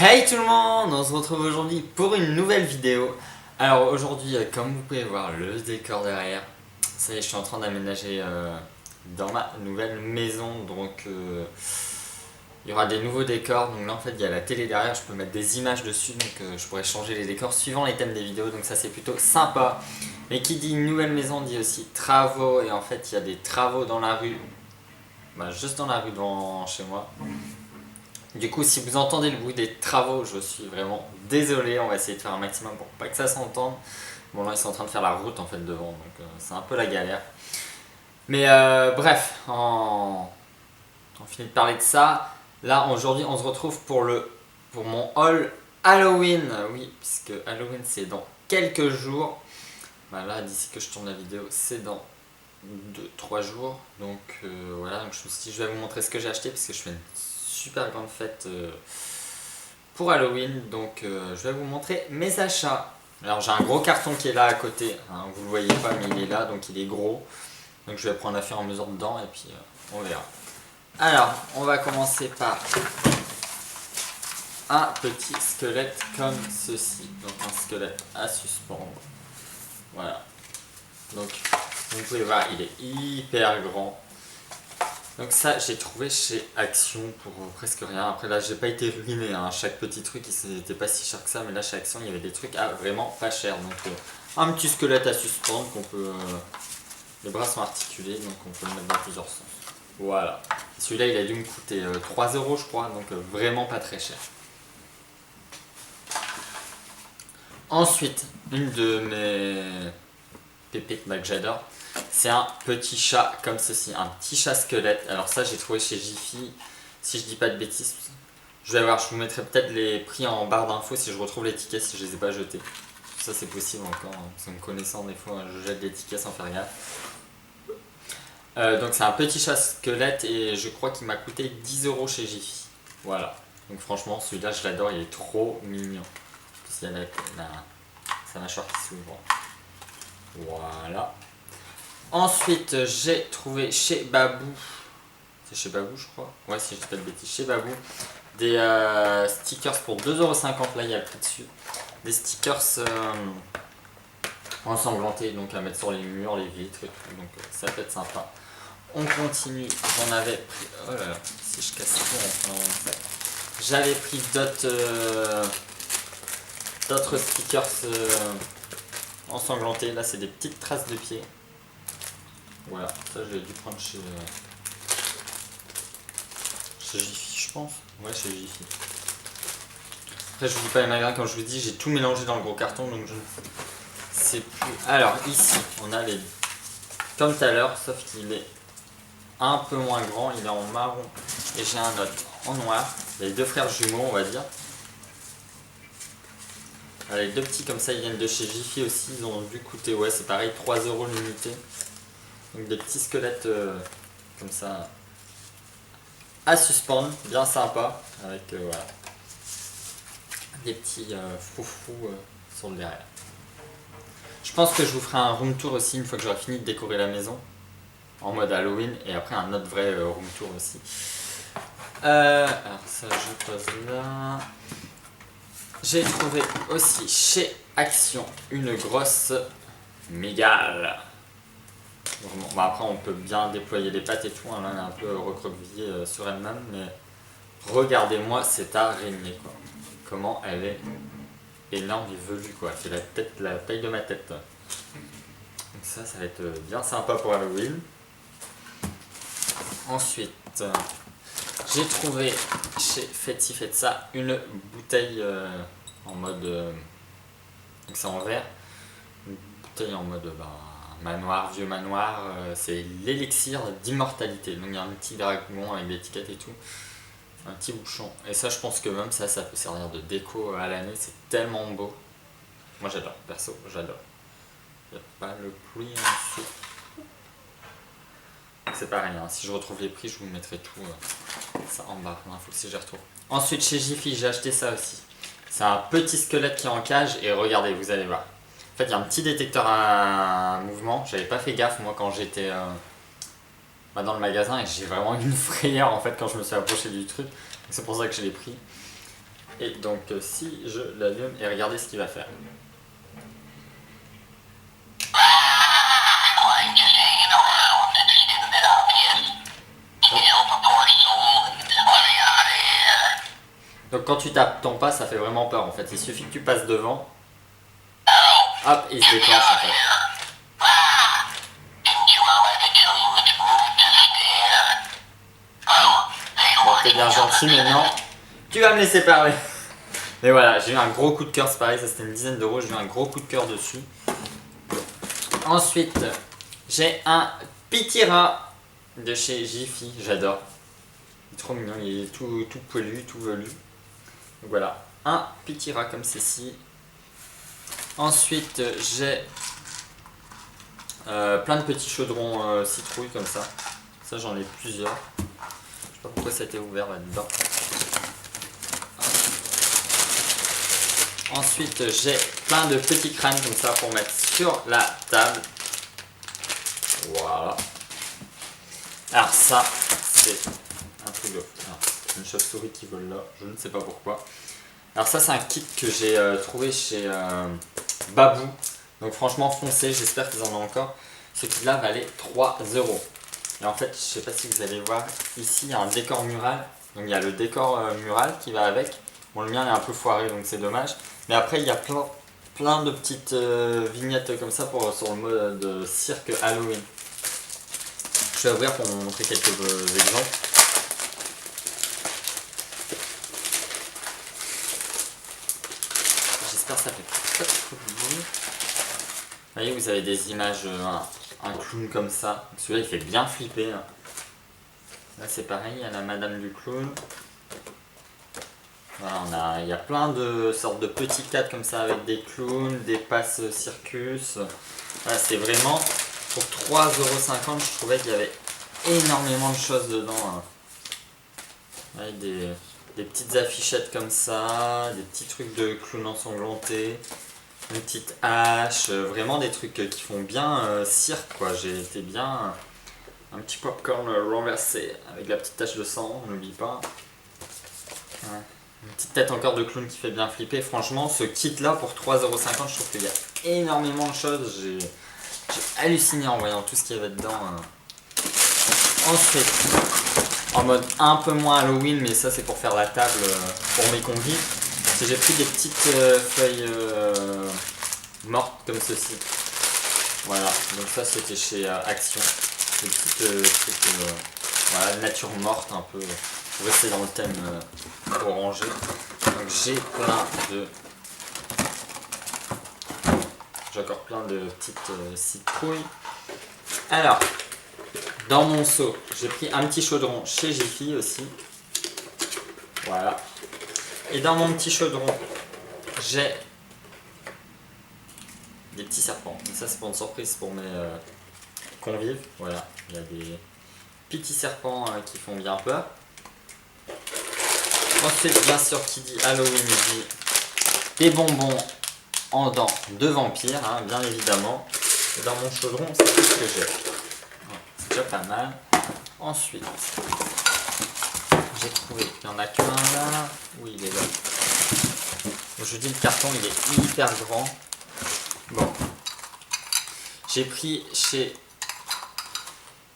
Hey tout le monde, on se retrouve aujourd'hui pour une nouvelle vidéo. Alors aujourd'hui, comme vous pouvez voir le décor derrière, ça y est, je suis en train d'aménager dans ma nouvelle maison. Donc il y aura des nouveaux décors. Donc là en fait il y a la télé derrière, je peux mettre des images dessus. Donc je pourrais changer les décors suivant les thèmes des vidéos. Donc ça c'est plutôt sympa. Mais qui dit nouvelle maison dit aussi travaux. Et en fait il y a des travaux dans la rue, juste dans la rue devant chez moi. Du coup, si vous entendez le bruit des travaux, je suis vraiment désolé. On va essayer de faire un maximum pour pas que ça s'entende. Bon, là, ils sont en train de faire la route en fait devant, donc c'est un peu la galère. Mais bref, on finit de parler de ça. Là, aujourd'hui, on se retrouve pour mon haul Halloween. Oui, puisque Halloween, c'est dans quelques jours. Là, d'ici que je tourne la vidéo, c'est dans 2-3 jours. Donc voilà, donc je me suis dit, je vais vous montrer ce que j'ai acheté, parce que je fais une super grande fête pour Halloween, donc je vais vous montrer mes achats. Alors j'ai un gros carton qui est là à côté, hein, vous le voyez pas mais il est là, donc il est gros, donc je vais prendre la fur et à mesure dedans et puis on verra. Alors on va commencer par un petit squelette comme ceci, donc un squelette à suspendre, voilà, donc vous pouvez voir il est hyper grand. Donc ça j'ai trouvé chez Action pour presque rien. Après là j'ai pas été ruiné, hein. Chaque petit truc c'était pas si cher que ça, mais là chez Action il y avait des trucs à vraiment pas cher. Donc un petit squelette à suspendre qu'on peut... les bras sont articulés donc on peut le mettre dans plusieurs sens. Voilà. Celui-là il a dû me coûter 3 € je crois, donc vraiment pas très cher. Ensuite, une de mes pépites que j'adore, c'est un petit chat comme ceci, un petit chat squelette. Alors ça j'ai trouvé chez Jiffy, si je dis pas de bêtises. Je vais voir, je vous mettrai peut-être les prix en barre d'infos si je retrouve les tickets, si je les ai pas jetés. Ça c'est possible encore, hein, parce que me connaissant des fois je jette des tickets sans faire gaffe. Donc c'est un petit chat squelette et je crois qu'il m'a coûté 10 € chez Jiffy. Voilà, donc franchement celui-là je l'adore, il est trop mignon. Il y a sa mâchoire qui s'ouvre. Voilà. Ensuite, j'ai trouvé chez Babou, c'est chez Babou je crois, ouais si je dis pas de bêtises, chez Babou, des stickers pour 2,50 €, là il y a le prix dessus, des stickers ensanglantés, donc à mettre sur les murs, les vitres et tout, donc ça peut être sympa. On continue, j'en avais pris, oh là là, si je casse tout en prenant mon sac, j'avais pris d'autres stickers ensanglantés, là c'est des petites traces de pieds. Voilà, ça je l'ai dû prendre chez Jiffy je pense. Ouais, chez Jiffy. Après je vous dis pas les magasins, comme je vous dis, j'ai tout mélangé dans le gros carton donc je ne sais plus. Alors ici on a les... comme tout à l'heure, sauf qu'il est un peu moins grand, il est en marron et j'ai un autre en noir. Les deux frères jumeaux on va dire. Alors, les deux petits comme ça ils viennent de chez Jiffy aussi, ils ont dû coûter, ouais c'est pareil, 3 € l'unité. Donc des petits squelettes comme ça à suspendre, bien sympa, avec voilà, des petits froufrous sur le derrière. Je pense que je vous ferai un room tour aussi une fois que j'aurai fini de décorer la maison en mode Halloween et après un autre vrai room tour aussi. Alors ça je pose là. J'ai trouvé aussi chez Action une grosse mégale. Bon, après on peut bien déployer les pattes et tout, hein, là elle est un peu recroquevillée sur elle-même, mais regardez-moi cette araignée quoi. Comment elle est énorme et velue quoi, elle fait la taille de ma tête. Donc ça va être bien sympa pour Halloween. Ensuite, j'ai trouvé chez Faites-ci Faites ça une bouteille en mode, donc c'est en verre, une bouteille en mode manoir, vieux manoir, c'est l'élixir d'immortalité. Donc il y a un petit dragon avec des étiquettes et tout, un petit bouchon. Et ça je pense que même ça peut servir de déco à l'année, c'est tellement beau. Moi j'adore, perso, j'adore. Il n'y a pas le prix en dessous. C'est pareil, hein. Si je retrouve les prix je vous mettrai tout ça en bas, il faut que si je retrouve. Ensuite chez Jiffy j'ai acheté ça aussi. C'est un petit squelette qui est en cage et regardez, vous allez voir. En fait il y a un petit détecteur à mouvement, j'avais pas fait gaffe moi quand j'étais dans le magasin et j'ai vraiment eu une frayeur en fait quand je me suis approché du truc. C'est pour ça que je l'ai pris. Et donc si je l'allume et regardez ce qu'il va faire. Donc quand tu tapes ton pas, ça fait vraiment peur en fait. Il suffit que tu passes devant. Hop, il se déclenche en fait. Bon, t'es bien gentil, mais non. Tu vas me laisser parler. Mais voilà, j'ai eu un gros coup de cœur, c'est pareil, ça c'était une dizaine d'euros, j'ai eu un gros coup de cœur dessus. Ensuite, j'ai un Pitira de chez Jiffy, j'adore. Il est trop mignon, il est tout poilu, tout velu. Donc voilà, un Pitira comme ceci. Ensuite, j'ai plein de petits chaudrons citrouilles comme ça. Ça, j'en ai plusieurs. Je sais pas pourquoi ça a été ouvert là-dedans. Ensuite, j'ai plein de petits crânes comme ça pour mettre sur la table. Voilà. Alors ça, c'est un truc de... une chauve-souris qui vole là, je ne sais pas pourquoi. Alors ça, c'est un kit que j'ai trouvé chez Babou. Donc franchement, foncez, j'espère qu'ils en ont encore. Ce kit-là valait 3 €. Et en fait, je sais pas si vous allez voir, ici, il y a un décor mural. Donc il y a le décor mural qui va avec. Bon, le mien est un peu foiré, donc c'est dommage. Mais après, il y a plein de petites vignettes comme ça sur le mode cirque Halloween. Je vais ouvrir pour vous montrer quelques exemples. J'espère que ça fait pas trop de bruit. Vous voyez, vous avez des images, un clown comme ça. Celui-là, il fait bien flipper. Là, c'est pareil, il y a la madame du clown. Voilà, il y a plein de sortes de petits cadres comme ça avec des clowns, des passes circus. Voilà, c'est vraiment pour 3,50 €, je trouvais qu'il y avait énormément de choses dedans. Avec des petites affichettes comme ça, des petits trucs de clown ensanglantés, une petite hache, vraiment des trucs qui font bien cirque quoi. J'ai été bien un petit popcorn renversé avec la petite tache de sang, on n'oublie pas. Ouais. Une petite tête encore de clown qui fait bien flipper. Franchement, ce kit là pour 3,50 €, je trouve qu'il y a énormément de choses. J'ai halluciné en voyant tout ce qu'il y avait dedans. Ensuite, en mode un peu moins Halloween, mais ça c'est pour faire la table pour mes convives, j'ai pris des petites feuilles mortes comme ceci. Voilà, donc ça c'était chez Action. Des petites trucs, voilà, nature morte un peu. Pour rester dans le thème orangé. Donc j'ai plein de... J'ai encore plein de petites citrouilles. Alors, dans mon seau, j'ai pris un petit chaudron chez Jiffy aussi. Voilà. Et dans mon petit chaudron, j'ai des petits serpents. Donc ça c'est pour une surprise pour mes convives. Voilà, il y a des petits serpents qui font bien peur. Ensuite, bien sûr, qui dit Halloween, dit des bonbons en dents de vampire, hein, bien évidemment. Et dans mon chaudron, c'est tout ce que j'ai. Ouais, c'est déjà pas mal. Ensuite, j'ai trouvé, il n'y en a qu'un là. Oui, il est là. Donc, je dis le carton, il est hyper grand. Bon. J'ai pris chez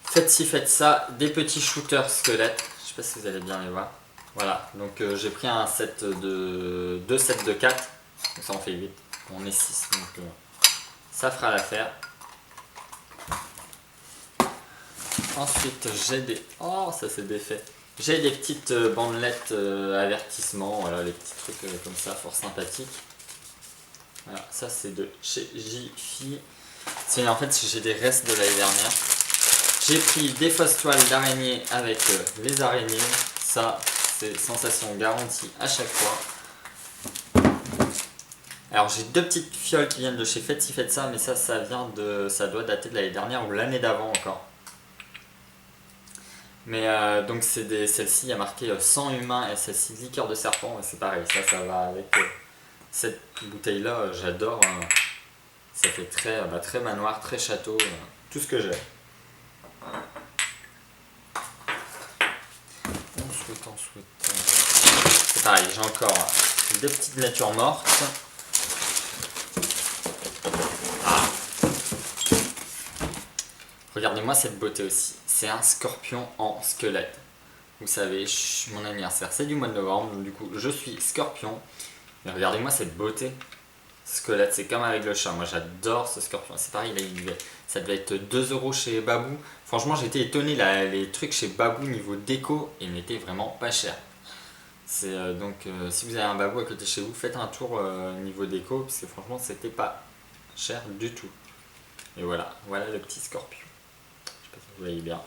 Faites ci, faites ça, des petits shooters squelettes. Je sais pas si vous allez bien les voir. Voilà, donc j'ai pris un set de 2 sets de 4, donc ça en fait 8, on est 6, donc ça fera l'affaire. Ensuite j'ai des... Oh, ça c'est défait. J'ai des petites bandelettes avertissement, voilà, les petits trucs comme ça, fort sympathiques. Voilà, ça c'est de chez Jiffy. En fait j'ai des restes de l'année dernière. J'ai pris des fausses toiles d'araignée avec les araignées, ça... c'est sensation garantie à chaque fois. Alors j'ai deux petites fioles qui viennent de chez Faites ci, faites ça, mais ça ça doit dater de l'année dernière ou l'année d'avant encore. Mais donc c'est celle-ci, il y a marqué sang humain et celle-ci liqueur de serpent, et c'est pareil, ça va avec cette bouteille là, j'adore. Ça fait très manoir, très château, tout ce que j'ai. Ensuite, c'est pareil, j'ai encore Deux petites natures mortes. Ah. Regardez-moi cette beauté aussi. C'est un scorpion en squelette. Vous savez, mon anniversaire c'est du mois de novembre, donc du coup je suis scorpion. Mais regardez-moi cette beauté. Squelette, c'est comme avec le chat. Moi j'adore ce scorpion. C'est pareil, là, ça devait être 2 € chez Babou. Franchement, j'étais étonné, là, les trucs chez Babou niveau déco, ils n'étaient vraiment pas chers. C'est donc si vous avez un Babou à côté de chez vous, faites un tour niveau déco, parce que franchement, c'était pas cher du tout. Et voilà, voilà le petit scorpion. Je sais pas si vous voyez bien.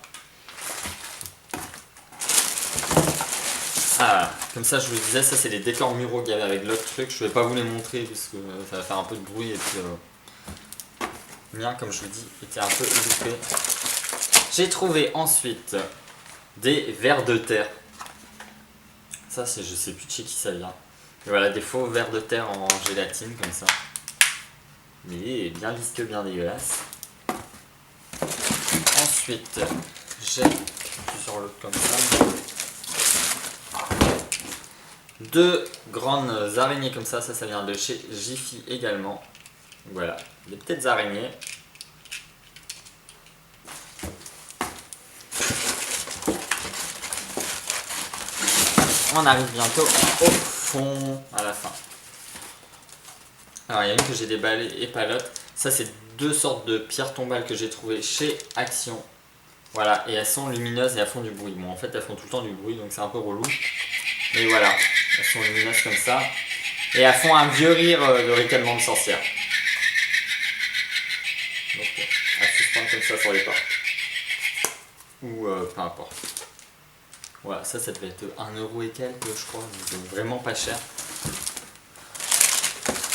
Ah, comme ça je vous disais, ça c'est les décors muraux qu'il y avait avec l'autre truc. Je vais pas vous les montrer parce que ça va faire un peu de bruit et puis bien comme je vous dis était un peu loupé. J'ai trouvé ensuite des vers de terre. Ça c'est, je sais plus de chez qui ça vient. Et voilà, des faux vers de terre en gélatine comme ça. Mais bien visqueux, bien dégueulasse. Ensuite j'ai sur l'autre comme ça. Deux grandes araignées comme ça vient de chez Jiffy également. Voilà, des petites araignées. On arrive bientôt au fond, à la fin. Alors il y a une que j'ai déballée et pas l'autre. Ça c'est deux sortes de pierres tombales que j'ai trouvées chez Action. Voilà, et elles sont lumineuses et elles font du bruit. Bon en fait elles font tout le temps du bruit donc c'est un peu relou. Mais voilà, elles sont lumineuses comme ça. Et elles font un vieux rire de ricanement de sorcière. Donc elles suspendent comme ça sur les portes. Ou peu importe. Voilà, ça devait être 1 € et quelques je crois, donc vraiment pas cher.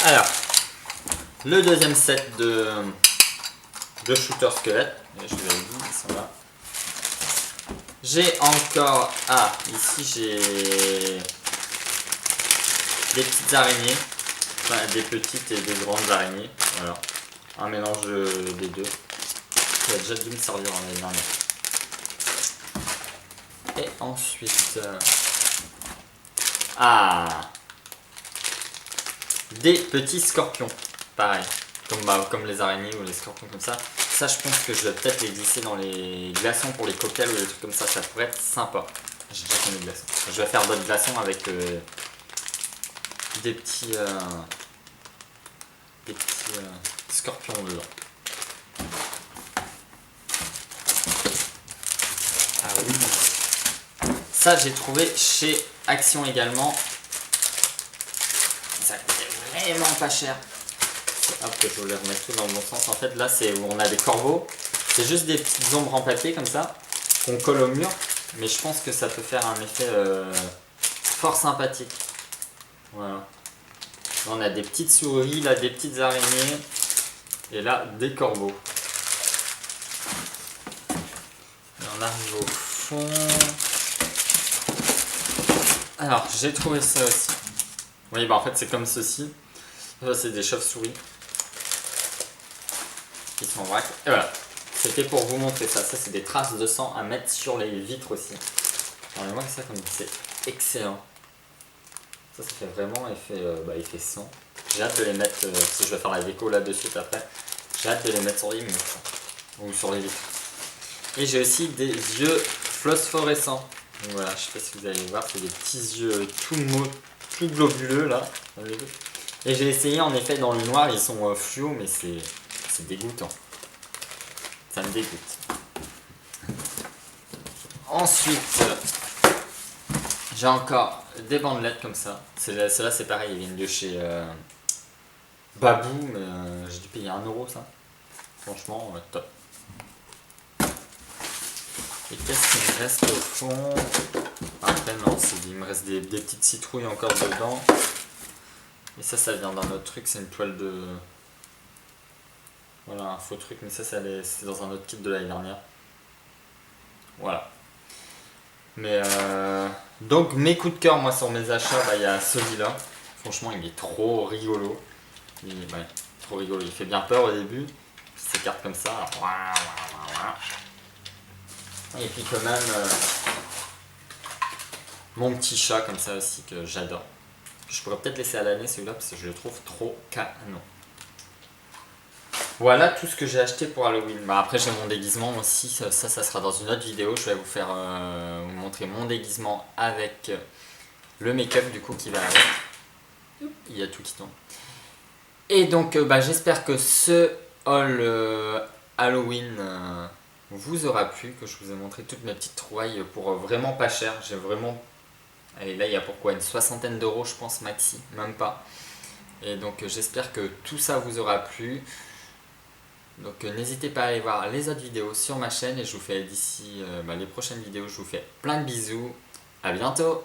Alors, le deuxième set de shooter squelette, je vous avais dit, ils sont là. J'ai encore, ici j'ai des petites araignées, enfin des petites et des grandes araignées, voilà, un mélange des deux, qui a déjà dû me servir l'année dernière. Et ensuite, des petits scorpions, pareil, comme les araignées ou les scorpions comme ça. Ça, je pense que je vais peut-être les glisser dans les glaçons pour les cocktails ou des trucs comme ça pourrait être sympa. J'ai déjà fait mes glaçons. Je vais faire d'autres glaçons avec des petits scorpions dedans. Ah oui. Ça, j'ai trouvé chez Action également. Ça coûtait vraiment pas cher. Hop, je vais les remettre tout dans le bon sens. En fait, là, c'est où on a des corbeaux. C'est juste des petites ombres empâtées comme ça, qu'on colle au mur. Mais je pense que ça peut faire un effet fort sympathique. Voilà. Là, on a des petites souris, là, des petites araignées. Et là, des corbeaux. Et on arrive au fond. Alors, j'ai trouvé ça aussi. Oui, bah en fait, c'est comme ceci. Ça, c'est des chauves-souris. Qui sont en vrac. Et voilà. C'était pour vous montrer ça. Ça, c'est des traces de sang à mettre sur les vitres aussi. Regardez-moi ça comme c'est excellent. Ça fait vraiment effet sang. J'ai hâte de les mettre, si je vais faire la déco là-dessus après. J'ai hâte de les mettre sur les murs. Ou sur les vitres. Et j'ai aussi des yeux phosphorescents. Donc voilà, je sais pas si vous allez voir, c'est des petits yeux tout globuleux là. Et j'ai essayé en effet dans le noir, ils sont fluo, mais c'est dégoûtant. Ça me dégoûte. Ensuite, j'ai encore des bandelettes comme ça. Celle-là c'est pareil, ils viennent de chez Babou, mais j'ai dû payer 1 € ça. Franchement, top. Et qu'est-ce qu'il me reste au fond? Après non, il me reste des petites citrouilles encore dedans. Et ça vient d'un autre truc, c'est une toile de... Voilà, un faux truc, mais ça c'est dans un autre kit de l'année dernière. Voilà. Mais donc mes coups de cœur, moi sur mes achats, il y a celui-là. Franchement, il est trop rigolo. Trop rigolo. Il fait bien peur au début. Il s'écarte comme ça. Et puis quand même, mon petit chat comme ça aussi que j'adore. Je pourrais peut-être laisser à l'année celui-là parce que je le trouve trop canon. Voilà tout ce que j'ai acheté pour Halloween. Bah, après j'ai mon déguisement aussi, ça sera dans une autre vidéo. Je vais vous faire vous montrer mon déguisement avec le make-up du coup qui va avec. Il y a tout qui tombe. Et donc j'espère que ce haul Halloween vous aura plu, que je vous ai montré toutes mes petites trouvailles pour vraiment pas cher. J'ai vraiment... Allez, là il y a pourquoi une 60aine d'euros je pense maxi, même pas. Et donc j'espère que tout ça vous aura plu. Donc n'hésitez pas à aller voir les autres vidéos sur ma chaîne et je vous fais d'ici les prochaines vidéos, je vous fais plein de bisous. À bientôt!